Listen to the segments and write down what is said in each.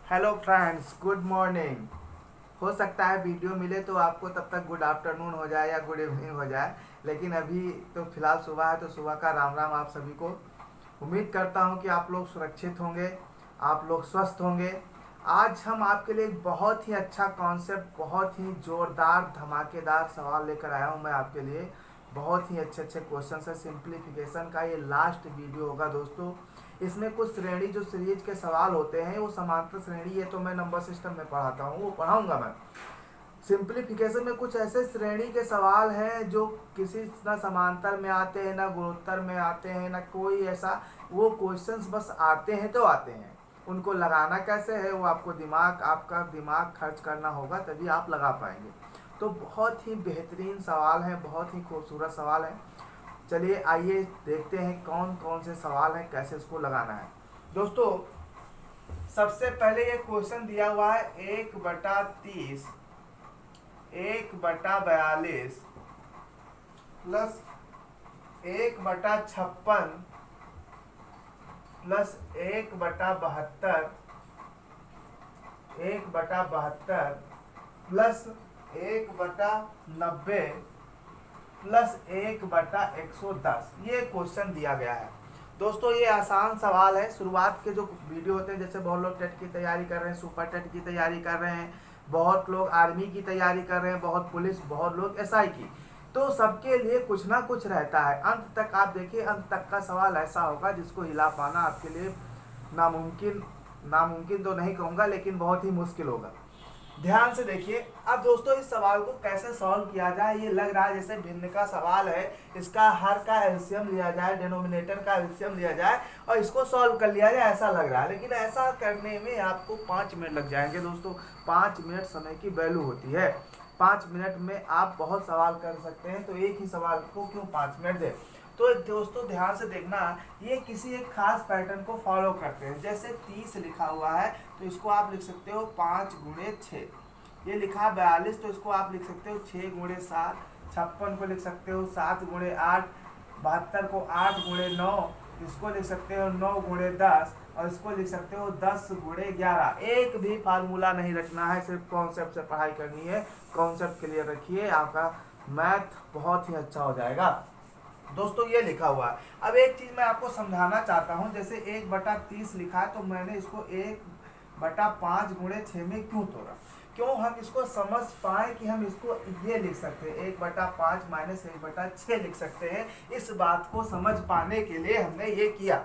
Hello friends, good morning. हो सकता है वीडियो मिले तो आपको तब तक गुड आफ्टरनून हो जाए या गुड इवनिंग हो जाए, लेकिन अभी तो फिलहाल सुबह है, तो सुबह का राम राम आप सभी को। उम्मीद करता हूँ कि आप लोग सुरक्षित होंगे, आप लोग स्वस्थ होंगे। आज हम आपके लिए एक बहुत ही अच्छा कॉन्सेप्ट, बहुत ही ज़ोरदार धमाकेदार सवाल लेकर आया हूँ मैं आपके लिए। बहुत ही अच्छे अच्छे क्वेश्चन है। सिंप्लीफिकेशन का ये लास्ट वीडियो होगा दोस्तों। इसमें कुछ श्रेणी जो सीरीज के सवाल होते हैं वो समांतर श्रेणी, ये तो मैं नंबर सिस्टम में पढ़ाता हूँ, वो पढ़ाऊंगा मैं। सिंप्लीफिकेशन में कुछ ऐसे श्रेणी के सवाल हैं जो किसी ना समांतर में आते हैं, ना गुणोत्तर में आते हैं, ना कोई ऐसा। वो क्वेश्चंस बस आते हैं तो आते हैं। उनको लगाना कैसे है वो आपको आपका दिमाग खर्च करना होगा, तभी आप लगा पाएंगे। तो बहुत ही बेहतरीन सवाल है, बहुत ही खूबसूरत सवाल है। चलिए आइए देखते हैं कौन कौन से सवाल हैं, कैसे इसको लगाना है। दोस्तों, सबसे पहले ये क्वेश्चन दिया हुआ है 1/30, 1/42 प्लस 1/56 प्लस 1/72, 1/72 प्लस 1/90 प्लस 1/110, ये क्वेश्चन दिया गया है। दोस्तों, ये आसान सवाल है। शुरुआत के जो वीडियो होते हैं, जैसे बहुत लोग टेट की तैयारी कर रहे हैं, सुपर टेट की तैयारी कर रहे हैं, बहुत लोग आर्मी की तैयारी कर रहे हैं, बहुत पुलिस, बहुत लोग एसआई की, तो सबके लिए कुछ ना कुछ रहता है। अंत तक आप देखिए, अंत तक का सवाल ऐसा होगा जिसको हिला पाना आपके लिए नामुमकिन, नामुमकिन तो नहीं कहूँगा, लेकिन बहुत ही मुश्किल होगा। ध्यान से देखिए। अब दोस्तों, इस सवाल को कैसे सॉल्व किया जाए, ये लग रहा है जैसे भिन्न का सवाल है। इसका हर का एलसीएम लिया जाए, डिनोमिनेटर का एलसीएम लिया जाए और इसको सॉल्व कर लिया जाए, ऐसा लग रहा है। लेकिन ऐसा करने में आपको 5 मिनट लग जाएंगे दोस्तों। 5 मिनट समय की वैल्यू होती है। 5 मिनट में आप बहुत सवाल कर सकते हैं, तो एक ही सवाल को क्यों 5 मिनट दे। तो दोस्तों, ध्यान से देखना, ये किसी एक खास पैटर्न को फॉलो करते हैं। जैसे 30 लिखा हुआ है, तो इसको आप लिख सकते हो 5 × 6। ये लिखा 42, तो इसको आप लिख सकते हो 6 × 7। 56 को लिख सकते हो 7 × 8। 72 को 8 × 9, इसको लिख सकते हो 9 × 10, और इसको लिख सकते हो 10 × 11। एक भी फार्मूला नहीं रखना है, सिर्फ कॉन्सेप्ट से पढ़ाई करनी है। कॉन्सेप्ट क्लियर रखिए, आपका मैथ बहुत ही अच्छा हो जाएगा। दोस्तों, ये लिखा हुआ है। अब एक चीज मैं आपको समझाना चाहता हूं। जैसे 1/30 लिखा है, तो मैंने इसको 1/5 × 6 में क्यों तोड़ा, क्यों हम इसको समझ पाए कि हम इसको ये लिख सकते हैं 1/5 - 1/6 लिख सकते हैं। इस बात को समझ पाने के लिए हमने ये किया।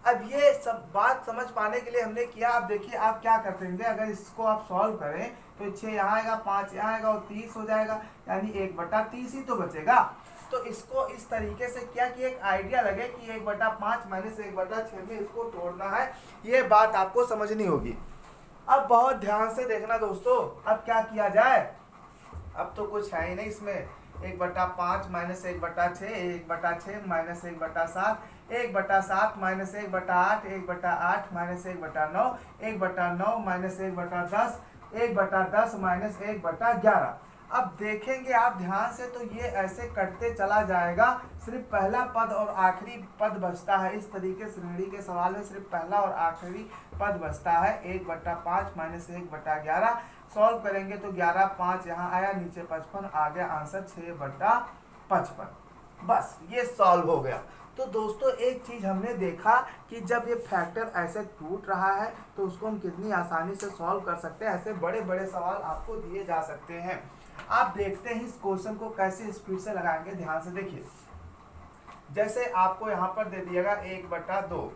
अब ये सब बात समझ पाने के लिए हमने किया। अब देखिए आप क्या करते हैं, अगर इसको आप सॉल्व करें तो 6 यहाँ आएगा, 5 यहाँ आएगा और 30 हो जाएगा, यानी 1/30 ही तो बचेगा। तो इसको इस तरीके से किया कि एक आइडिया लगे कि 1/5 - 1/6 में इसको तोड़ना है। ये बात आपको समझनी होगी। अब बहुत ध्यान से देखना दोस्तों, अब क्या किया जाए। अब तो कुछ है ही नहीं इसमें। 1/5 - 1/6, 1/6 - 1/7, 1/7 - 1/8, 1/8 - 1/9, 1/9 - 1/10, 1/10 - 1/11। अब देखेंगे आप ध्यान से, तो ये ऐसे कटते चला जाएगा। सिर्फ पहला पद और आखिरी पद बचता है। इस तरीके श्रेणी के सवाल में सिर्फ पहला और आखिरी पद बचता है। 1/5 - 1/11 सॉल्व करेंगे तो 11, 5 यहाँ आया, नीचे 55 आ गया, आंसर 6/55। बस ये सॉल्व हो गया। तो दोस्तों, एक चीज हमने देखा कि जब ये फैक्टर ऐसे टूट रहा है तो उसको हम कितनी आसानी से सॉल्व कर सकते हैं। ऐसे बड़े बड़े सवाल आपको दिए जा सकते हैं। आप देखते हैं इस क्वेश्चन को कैसे स्पीड से लगाएंगे। ध्यान से देखिए। जैसे आपको यहाँ पर दे दिएगा 1/2,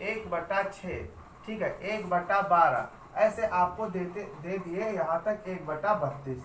1/6, ठीक है, 1/12, ऐसे आपको दे दिए यहाँ तक 1/32,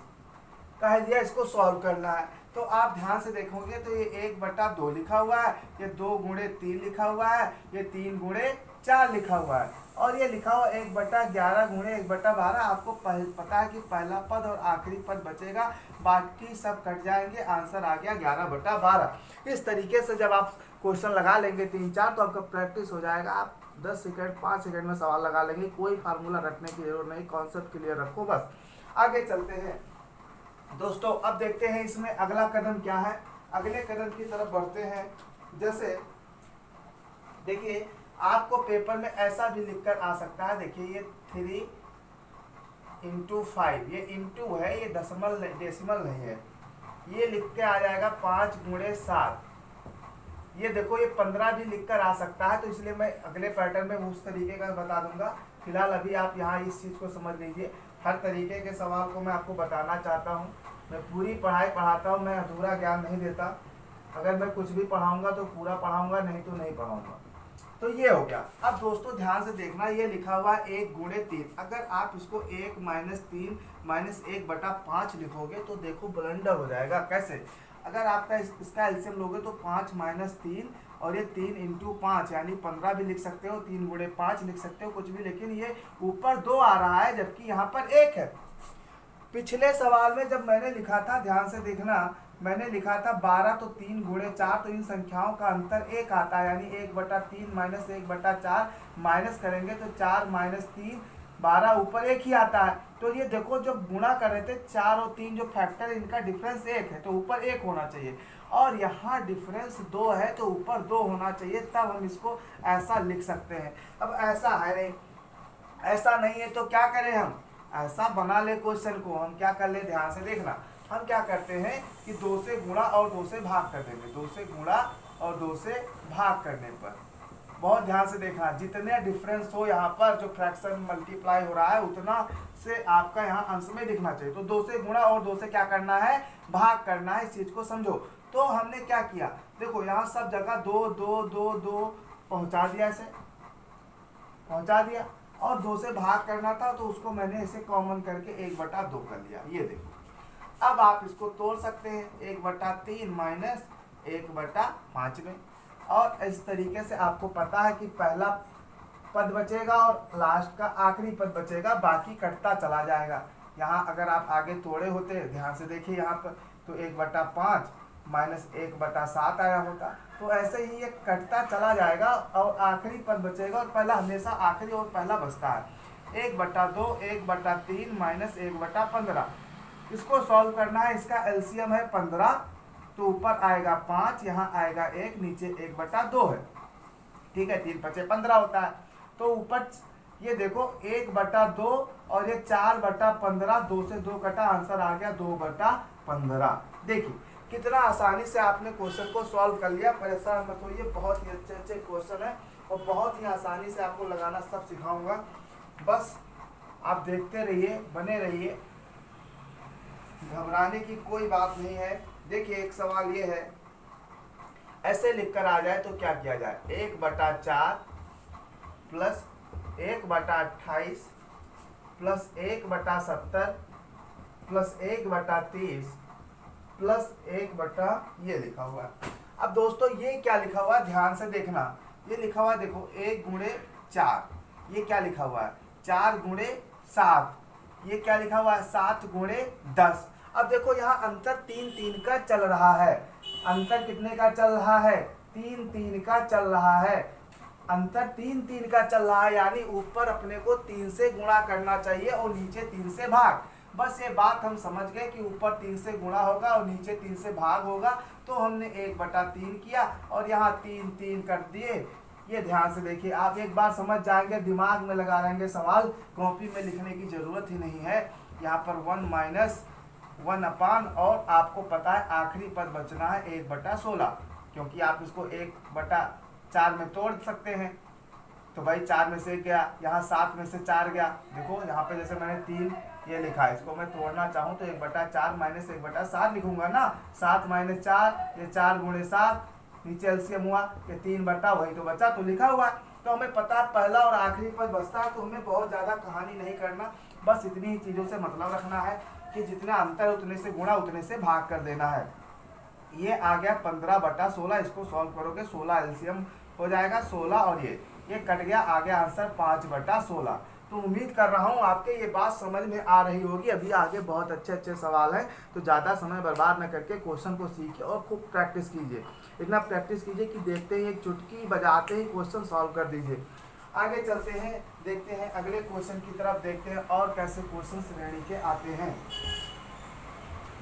कह दिया इसको सॉल्व करना है। तो आप ध्यान से देखोगे तो ये 1/2 लिखा हुआ है, ये 2 × 3 लिखा हुआ है, ये 3 × 4 लिखा हुआ है, और ये लिखा हुआ 1/11 × 1/12। आपको पता है कि पहला पद और आखिरी पद बचेगा, बाकी सब कट जाएंगे, आंसर आ गया 11/12। इस तरीके से जब आप क्वेश्चन लगा लेंगे 3-4, तो आपका प्रैक्टिस हो जाएगा। आप 10 सेकंड 5 सेकंड में सवाल लगा लेंगे। कोई फार्मूला रखने की जरूरत नहीं, कॉन्सेप्ट क्लियर रखो बस। आगे चलते हैं दोस्तों। अब देखते हैं इसमें अगला कदम क्या है। अगले कदम की तरफ बढ़ते हैं। जैसे देखिए, आपको पेपर में ऐसा भी लिखकर आ सकता है, देखिए ये 3 × 5, ये इंटू है, ये डेसिमल नहीं है, ये लिख के आ जाएगा 5 × 7। ये देखो ये 15 भी लिखकर आ सकता है, तो इसलिए मैं अगले पैटर्न में उस तरीके का बता दूंगा। फिलहाल अभी आप यहाँ इस चीज़ को समझ लीजिए। हर तरीके के सवाल को मैं आपको बताना चाहता हूँ। मैं पूरी पढ़ाई पढ़ाता हूँ, मैं अधूरा ज्ञान नहीं देता। अगर मैं कुछ भी पढ़ाऊँगा तो पूरा पढ़ाऊँगा, नहीं तो नहीं पढ़ाऊँगा। तो ये हो गया। अब दोस्तों ध्यान से देखना, ये लिखा हुआ है 1 × 3। अगर आप इसको 1 - 3 - 1/5 लिखोगे तो देखो ब्लंडर हो जाएगा। कैसे? अगर आपका इसका एलसीएम लोगे तो 5 - 3 और ये 3 × 5 यानी 15 भी लिख सकते हो, 3 × 5 लिख सकते हो, कुछ भी। लेकिन ये ऊपर 2 आ रहा है जबकि यहाँ पर 1 है। पिछले सवाल में जब मैंने लिखा था, ध्यान से देखना, मैंने लिखा था 12, तो 3 × 4, तो इन संख्याओं का अंतर 1 आता है, यानी 1/3 - 1/4 माइनस करेंगे तो 4 - 3 12, ऊपर 1 ही आता है। तो ये देखो जब गुणा कर रहे थे 4 और 3 जो फैक्टर है इनका डिफरेंस 1 है, तो ऊपर 1 होना चाहिए। और यहाँ डिफरेंस 2 है तो ऊपर 2 होना चाहिए, तब हम इसको ऐसा लिख सकते हैं। अब ऐसा है नहीं, ऐसा नहीं है तो क्या करें हम? ऐसा बना ले क्वेश्चन को। हम क्या कर ले, ध्यान से देखना। हम क्या करते हैं कि 2 से गुणा और 2 से भाग कर देंगे। 2 से गुणा और 2 से भाग करने पर बहुत ध्यान से देखना, जितने डिफरेंस हो यहाँ पर जो फ्रैक्शन मल्टीप्लाई हो रहा है उतना से आपका यहाँ अंश में दिखना चाहिए। तो 2 से गुणा और 2 से क्या करना है, भाग करना है। इस चीज को समझो। तो हमने क्या किया, देखो यहाँ सब जगह 2 2 2 2 पहुंचा दिया, ऐसे पहुंचा दिया। और 2 से भाग करना था तो उसको मैंने इसे कॉमन करके 1/2 कर लिया। ये देखो, अब आप इसको तोड़ सकते हैं 1/3 - 1/5 में। और इस तरीके से आपको पता है कि पहला पद बचेगा और लास्ट का आखिरी पद बचेगा, बाकी कटता चला जाएगा। यहाँ अगर आप आगे तोड़े होते, ध्यान से देखिए यहाँ पर, तो 1/5 - 1/7 आया होता। तो ऐसे ही ये कटता चला जाएगा और आखिरी पद बचेगा, और पहला हमेशा आखिरी और पहला बचता है। 1/2 1/3 - 1/15। इसको सॉल्व करना है। इसका एलसीएम है 15, तो ऊपर आएगा 5, यहाँ आएगा 1, नीचे 1/2 है। ठीक है, 3 × 5 = 15 होता है। तो ऊपर ये देखो 1/2 और ये 4/15, 2 से 2 कटा, आंसर आ गया 2/15। देखिए कितना आसानी से आपने क्वेश्चन को सॉल्व कर लिया। परेशान मत होइए, बहुत ही अच्छे अच्छे क्वेश्चन है और बहुत ही आसानी से आपको लगाना सब सिखाऊंगा। बस आप देखते रहिए, बने रहिए, घबराने की कोई बात नहीं है। देखिए एक सवाल ये है, ऐसे लिखकर आ जाए तो क्या किया जाए, 1/4 प्लस 1/28 प्लस 1/70 प्लस 1/30 प्लस 1/ ये लिखा हुआ है। अब दोस्तों ये क्या लिखा हुआ है, ध्यान से देखना। ये लिखा हुआ है, देखो 1 × 4, ये क्या लिखा हुआ है 4 × 7, ये क्या लिखा हुआ है 7 × 10। अब देखो यहाँ अंतर 3 3 का चल रहा है। अंतर कितने का चल रहा है, 3 3 का चल रहा है। अंतर 3 3 का चल रहा है, यानी ऊपर अपने को 3 से गुणा करना चाहिए और नीचे 3 से भाग। बस ये बात हम समझ गए कि ऊपर 3 से गुणा होगा और नीचे 3 से भाग होगा। तो हमने 1/3 किया और यहाँ 3 3 कर दिए। ये ध्यान से देखिए, आप एक बार समझ जाएंगे, दिमाग में लगा रहेंगे सवाल, कॉपी में लिखने की जरूरत ही नहीं है। यहाँ पर 1 - 1 और आपको पता है आखिरी पद बचना है 1/16, क्योंकि आप इसको 1/4 में तोड़ सकते हैं। तो भाई 4 में से गया, यहाँ 7 में से 4 गया। देखो यहाँ पे जैसे मैंने 3 ये लिखा है, इसको मैं तोड़ना चाहूँ तो 1/4 - 1/7 लिखूंगा ना। 7 - 4, ये 4 × 7, नीचे एलसीएम हुआ, ये 3 बटा वही तो बचा, तो लिखा हुआ है। तो हमें पता है पहला और आखिरी पद बचता है, तो हमें बहुत ज़्यादा कहानी नहीं करना, बस इतनी ही चीज़ों से मतलब रखना है कि जितना अंतर है उतने से गुणा, उतने से भाग कर देना है। ये आ गया 15/16, इसको सॉल्व करोगे 16 एलसीएम हो जाएगा 16, और ये कट गया, आ गया आंसर 5/16। तो उम्मीद कर रहा हूँ आपके ये बात समझ में आ रही होगी। अभी आगे बहुत अच्छे अच्छे सवाल हैं, तो ज़्यादा समय बर्बाद न करके क्वेश्चन को सीखिए और खूब प्रैक्टिस कीजिए। इतना प्रैक्टिस कीजिए कि देखते ही एक चुटकी बजाते ही क्वेश्चन सॉल्व कर दीजिए। आगे चलते हैं, देखते हैं अगले क्वेश्चन की तरफ, देखते हैं और कैसे क्वेश्चन श्रेणी के आते हैं।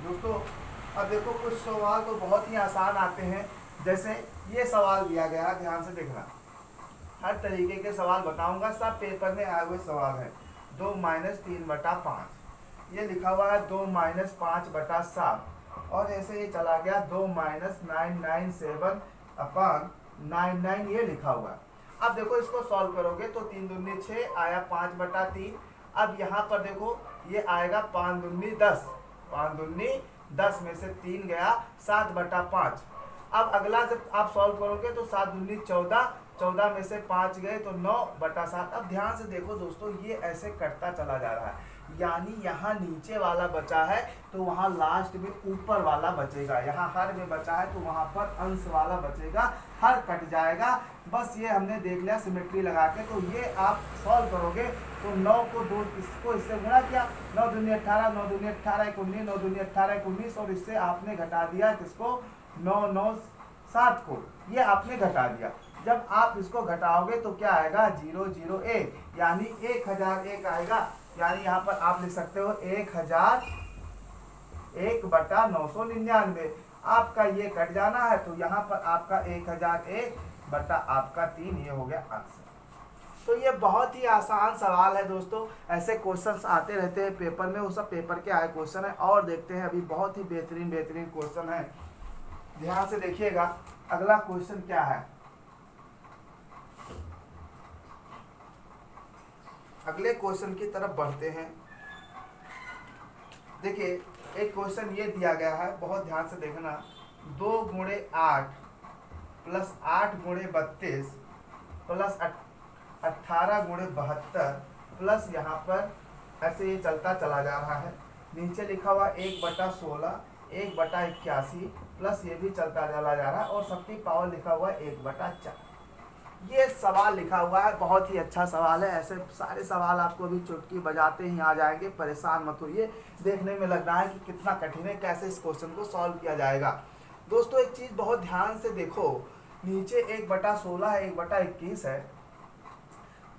दोस्तों अब देखो कुछ सवाल तो बहुत ही आसान आते हैं, जैसे ये सवाल दिया गया, ध्यान से देखना। हर तरीके के सवाल बताऊंगा, सब पेपर में आए हुए सवाल हैं। 2 - 3/5 ये लिखा हुआ है, 2 - 5/7 और ऐसे ये चला गया 2 - 997/99 ये लिखा हुआ है। अब देखो इसको सॉल्व करोगे तो 3 दूनी 6 आया 5/3। अब यहाँ पर देखो ये आएगा 5 दूनी 10, 5 दूनी 10 में से 3 गया 7/5। अब अगला जब आप सॉल्व करोगे तो 7 दूनी 14, 14 में से 5 गए तो 9/7। अब ध्यान से देखो दोस्तों, ये ऐसे कटता चला जा रहा है, यानी यहाँ नीचे वाला बचा है तो वहाँ लास्ट में ऊपर वाला बचेगा। यहाँ हर में बचा है तो वहाँ पर अंश वाला बचेगा, हर कट जाएगा। बस ये हमने देख लिया सिमेट्री लगा के। तो ये आप सॉल्व करोगे तो 9 को 2 इसको इससे गुणा किया, 9 दूनी 18, 9 दूनी 18 1 19, 9 दूनी 18 1 19 और इससे आपने घटा दिया किसको, 9 9 7 को, ये आपने घटा दिया। जब आप इसको घटाओगे तो क्या आएगा, 001 यानी 1001 आएगा। यानी यहाँ पर आप लिख सकते हो 1001/999। आपका ये कट जाना है तो यहाँ पर आपका 1001/3 ये हो गया आंसर। तो ये बहुत ही आसान सवाल है दोस्तों, ऐसे क्वेश्चंस आते रहते हैं पेपर में, वो सब पेपर के आए क्वेश्चन है। और देखते हैं अभी बहुत ही बेहतरीन क्वेश्चन है, ध्यान से देखिएगा। अगला क्वेश्चन क्या है, अगले क्वेश्चन की तरफ बढ़ते हैं। देखिए एक क्वेश्चन ये दिया गया है, बहुत ध्यान से देखना। 2 × 8 + 8 × 32 + 18 × 72 प्लस यहाँ पर ऐसे ये चलता चला जा रहा है। नीचे लिखा हुआ 1/16, 1/81 प्लस ये भी चलता चला जा रहा है और सबकी पावर लिखा हुआ 1/4। ये सवाल लिखा हुआ है, बहुत ही अच्छा सवाल है। ऐसे सारे सवाल आपको अभी चुटकी बजाते ही आ जाएंगे, परेशान मत होइए। देखने में लग रहा है कि कितना कठिन है, कैसे इस क्वेश्चन को सॉल्व किया जाएगा। दोस्तों एक चीज़ बहुत ध्यान से देखो, नीचे 1/16 है, 1/21 है,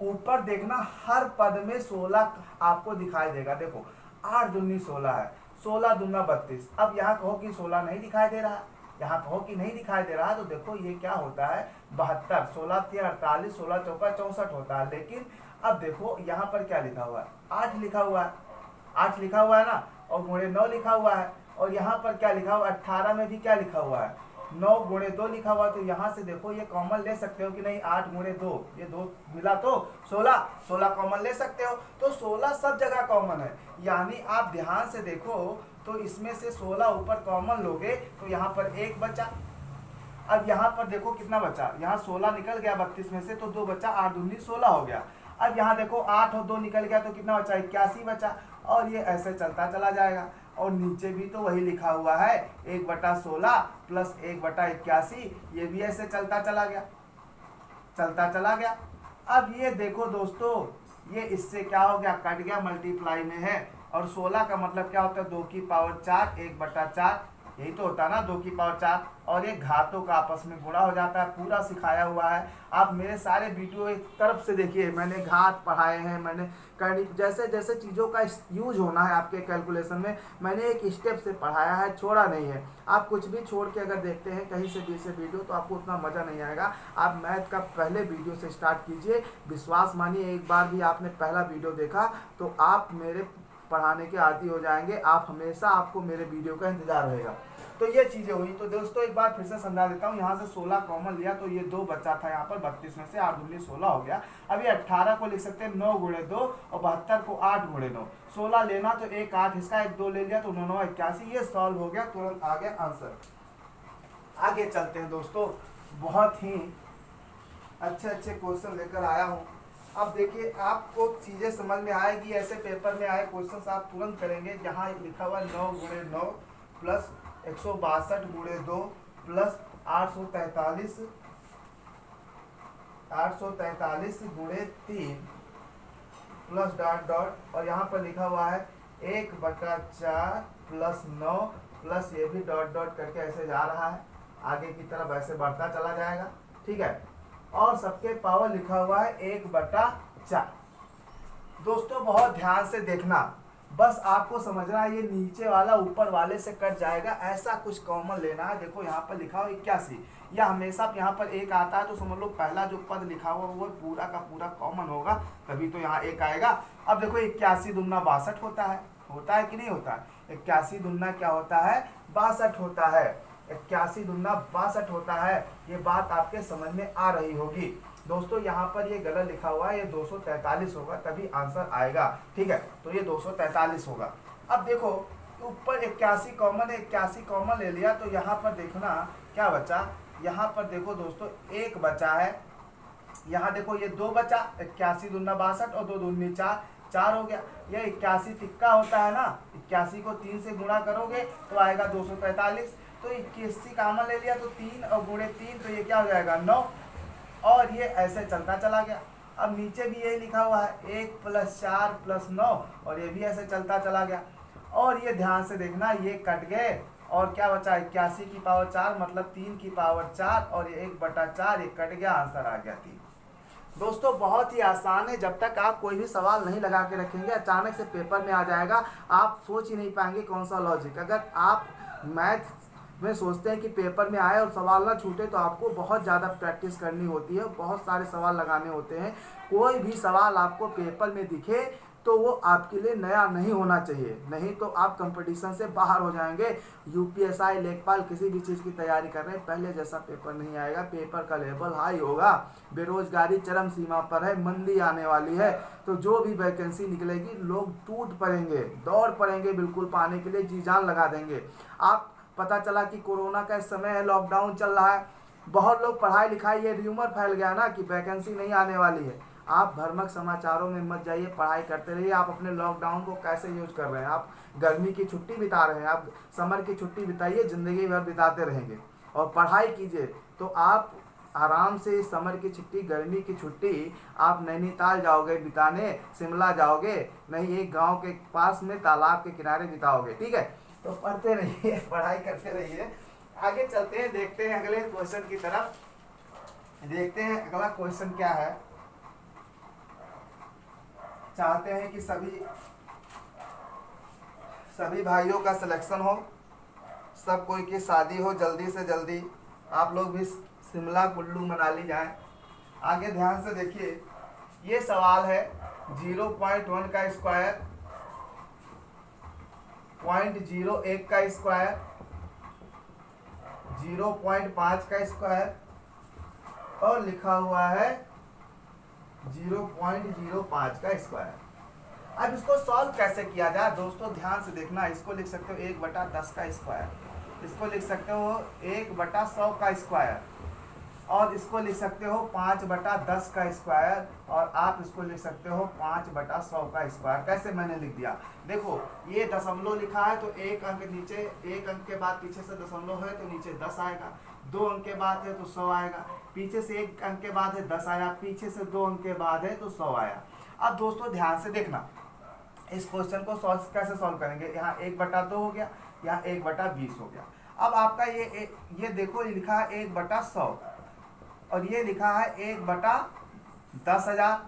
ऊपर देखना हर पद में 16 आपको दिखाई देगा। देखो 8 दूनी 16 है, 16 दूना 32। अब यहाँ कहो कि 16 नहीं दिखाई दे रहा, यहाँ कहो कि नहीं दिखाई दे रहा, तो देखो ये क्या होता है 72, 16 3 48, 16 चौका 64 होता है। लेकिन अब देखो यहाँ पर क्या लिखा हुआ है, 8 लिखा हुआ है, 8 लिखा हुआ है ना, और गुणे 9 लिखा हुआ है। और यहाँ पर क्या लिखा हुआ है, 18 में भी क्या लिखा हुआ है, 9 × 2 लिखा हुआ है। तो यहाँ से देखो ये कॉमन ले सकते हो कि नहीं, 8 × 2, ये 2 मिला तो 16, 16 कॉमन ले सकते हो। तो 16 सब जगह कॉमन है, यानी आप ध्यान से देखो तो इसमें से 16 ऊपर कॉमन लोगे तो यहाँ पर 1 बचा। अब यहाँ पर देखो कितना बचा, यहाँ 16 निकल गया 32 में से, तो 2 बचा, 8 दूनी 16 हो गया। अब यहाँ देखो 8 और 2 निकल गया तो कितना बचा, 81 बचा। और ये ऐसे चलता चला जाएगा। और नीचे भी तो वही लिखा हुआ है 1/16 प्लस 1/81, ये भी ऐसे चलता चला गया, चलता चला गया। अब ये देखो दोस्तों, ये इससे क्या हो गया, कट गया, मल्टीप्लाई में है। और 16 का मतलब क्या होता है, 2 की पावर 4, 1/4, यही तो होता है ना, 2 की पावर 4। और ये घातों का आपस में गुणा हो जाता है, पूरा सिखाया हुआ है। आप मेरे सारे वीडियो एक तरफ से देखिए, मैंने घात पढ़ाए हैं, मैंने जैसे जैसे चीज़ों का यूज होना है आपके कैलकुलेशन में, मैंने एक स्टेप से पढ़ाया है, छोड़ा नहीं है। आप कुछ भी छोड़ के अगर देखते हैं कहीं से भी से वीडियो तो आपको उतना मज़ा नहीं आएगा। आप मैथ का पहले वीडियो से स्टार्ट कीजिए, विश्वास मानिए एक बार भी आपने पहला वीडियो देखा तो आप मेरे पढ़ाने के आदी हो जाएंगे। आप हमेशा, आपको मेरे वीडियो का इंतजार रहेगा। तो ये चीज़ें हुई। तो दोस्तों एक बार फिर से समझा देता हूँ, यहाँ से 16 कॉमन लिया तो ये 2 बचा था यहाँ पर, 32 में से 8 दूनी 16 हो गया। अब ये 18 को लिख सकते हैं 9 × 2 और 72 को 8 × 9। 16 लेना तो 1 8, इसका 1 2 ले लिया तो 9 9 81, ये सॉल्व हो गया, तुरंत आ गया आंसर। आगे चलते हैं दोस्तों, बहुत ही अच्छे क्वेश्चन लेकर आया हूँ। अब देखिए आपको चीज़ें समझ में आएगी, ऐसे पेपर में आए क्वेश्चंस आप तुरंत करेंगे। यहाँ लिखा हुआ 9 × 9 plus 162 × 2 plus 843 × 3 plus dot dot, और यहाँ पर लिखा हुआ है 1/4 प्लस 9 प्लस ये भी डॉट डॉट करके ऐसे जा रहा है, आगे की तरफ ऐसे बढ़ता चला जाएगा, ठीक है। और सबके पावर लिखा हुआ है 1/4। दोस्तों बहुत ध्यान से देखना, बस आपको समझना है ये नीचे वाला ऊपर वाले से कट जाएगा, ऐसा कुछ कॉमन लेना है। देखो यहाँ पर लिखा हो 81, या हमेशा यहाँ पर एक आता है तो समझ लो पहला जो पद लिखा हुआ वो पूरा का पूरा कॉमन होगा, तभी तो यहाँ एक आएगा। अब देखो 81 दूना 62 होता है कि नहीं होता है? 81 दूना क्या होता है? 62 होता है। 81 दूना 62 होता है। ये बात आपके समझ में आ रही होगी। दोस्तों यहाँ पर ये गलत लिखा हुआ है, ये 243 होगा, तभी आंसर आएगा। ठीक है, तो ये 243 होगा। अब देखो ऊपर 81 कॉमन है, 81 कॉमन ले लिया तो यहाँ पर देखना क्या बचा। यहाँ पर देखो दोस्तों एक बचा है, यहाँ देखो ये 2 बचा, 81 दूना 62 और 2 दूनी 4, 4 हो गया। ये 81 तिक्का होता है ना, 81 को 3 से गुणा करोगे तो आएगा 243। तो 81 कॉमन ले लिया तो 3 और गुणे 3 तो ये क्या हो जाएगा 9, और ये ऐसे चलता चला गया। अब नीचे भी यही लिखा हुआ है 1 + 4 + 9, और ये भी ऐसे चलता चला गया। और ये ध्यान से देखना ये कट गए, और क्या बचा 81 की पावर 4 मतलब 3 की पावर 4, और ये 1/4 ये कट गया, आंसर आ गया 3। दोस्तों बहुत ही आसान है, जब तक आप कोई भी सवाल नहीं लगा के रखेंगे अचानक से पेपर में आ जाएगा, आप सोच ही नहीं पाएंगे कौन सा लॉजिक। अगर आप मैथ में सोचते हैं कि पेपर में आए और सवाल ना छूटे तो आपको बहुत ज़्यादा प्रैक्टिस करनी होती है, बहुत सारे सवाल लगाने होते हैं। कोई भी सवाल आपको पेपर में दिखे तो वो आपके लिए नया नहीं होना चाहिए, नहीं तो आप कंपटीशन से बाहर हो जाएंगे। यूपीएसआई लेखपाल किसी भी चीज़ की तैयारी कर रहे हैं, पहले जैसा पेपर नहीं आएगा, पेपर का लेवल हाई होगा। बेरोजगारी चरम सीमा पर है, मंदी आने वाली है, तो जो भी वैकेंसी निकलेगी लोग टूट पड़ेंगे, दौड़ पड़ेंगे बिल्कुल पाने के लिए, जी जान लगा देंगे। आप पता चला कि कोरोना का समय है, लॉकडाउन चल रहा है, बहुत लोग पढ़ाई लिखाई, ये र्यूमर फैल गया ना कि वैकेंसी नहीं आने वाली है। आप भ्रामक समाचारों में मत जाइए, पढ़ाई करते रहिए। आप अपने लॉकडाउन को कैसे यूज कर रहे हैं? आप गर्मी की छुट्टी बिता रहे हैं, आप समर की छुट्टी बिताइए, ज़िंदगी भर बिताते रहेंगे, और पढ़ाई कीजिए तो आप आराम से समर की छुट्टी, गर्मी की छुट्टी आप नैनीताल जाओगे बिताने, शिमला जाओगे, नहीं एक गांव के पास में तालाब के किनारे बिताओगे। ठीक है, तो पढ़ते रहिए, पढ़ाई करते रहिए। आगे चलते हैं, देखते हैं अगले क्वेश्चन की तरफ। देखते हैं अगला क्वेश्चन क्या है। चाहते हैं कि सभी भाइयों का सिलेक्शन हो, सब कोई की शादी हो जल्दी से जल्दी, आप लोग भी शिमला कुल्लू मनाली जाएं। आगे ध्यान से देखिए, ये सवाल है 0.1 का स्क्वायर, 0.01 का स्क्वायर, 0.5 का स्क्वायर, और लिखा हुआ है 0.05 का स्क्वायर। अब इसको सॉल्व कैसे किया जाए दोस्तों, ध्यान से देखना। इसको लिख सकते हो 1/10 का स्क्वायर, इसको लिख सकते हो 1/100 का स्क्वायर, और इसको लिख सकते हो 5/10 का स्क्वायर, और आप इसको लिख सकते हो 5/100 का स्क्वायर। कैसे मैंने लिख दिया, देखो ये दशमलव लिखा है तो एक अंक नीचे, एक अंक के बाद पीछे से दशमलव है तो नीचे 10 आएगा, 2 अंक के बाद है तो 100 आएगा, पीछे से एक अंक के बाद है 10 आया, पीछे से 2 अंक के बाद है तो 100 आया। अब दोस्तों ध्यान से देखना, इस क्वेश्चन को कैसे सॉल्व करेंगे। यहाँ 1/2 हो गया, यहाँ 1/20 हो गया। अब आपका ये देखो ये लिखा है 1/100, और ये लिखा है 1/10,000,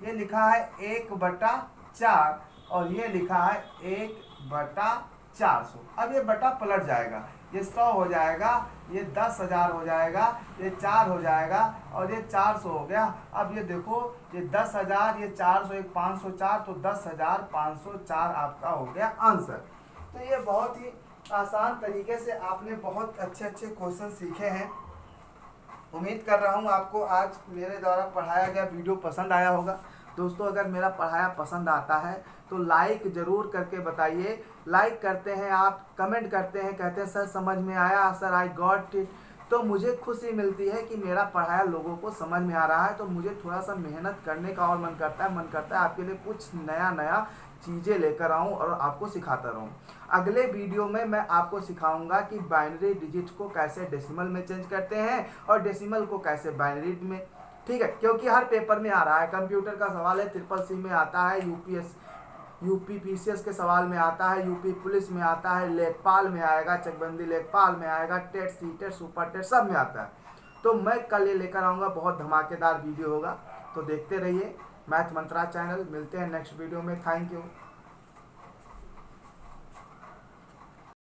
ये लिखा है 1/4, और ये लिखा है 1/400। अब ये बटा पलट जाएगा, ये 100 हो जाएगा, ये 10,000 हो जाएगा, ये 4 हो जाएगा, और ये 400 हो गया। अब ये देखो ये 10,000, ये 400, एक 504, तो 10,504 आपका हो गया आंसर। तो ये बहुत ही आसान तरीके से आपने बहुत अच्छे अच्छे क्वेश्चन सीखे हैं। उम्मीद कर रहा हूँ आपको आज मेरे द्वारा पढ़ाया गया वीडियो पसंद आया होगा। दोस्तों अगर मेरा पढ़ाया पसंद आता है तो लाइक ज़रूर करके बताइए। लाइक करते हैं आप, कमेंट करते हैं, कहते हैं सर समझ में आया, सर आई गॉट इट, तो मुझे खुशी मिलती है कि मेरा पढ़ाया लोगों को समझ में आ रहा है। तो मुझे थोड़ा सा मेहनत करने का और मन करता है आपके लिए कुछ नया नया चीज़ें लेकर आऊँ और आपको सिखाता रहूँ। अगले वीडियो में मैं आपको सिखाऊंगा कि बाइनरी डिजिट को कैसे डेसिमल में चेंज करते हैं और डेसिमल को कैसे बाइनरी में। ठीक है, क्योंकि हर पेपर में आ रहा है, कंप्यूटर का सवाल है, SSC में आता है, यूपी PCS के सवाल में आता है, यूपी पुलिस में आता है, लेखपाल में आएगा, चकबंदी लेखपाल में आएगा, टेट सीटेट सुपर टेट सब में आता है। तो मैं कल ये लेकर आऊँगा, बहुत धमाकेदार वीडियो होगा, तो देखते रहिए मैथ मंत्रा चैनल। मिलते हैं नेक्स्ट वीडियो में, थैंक यू।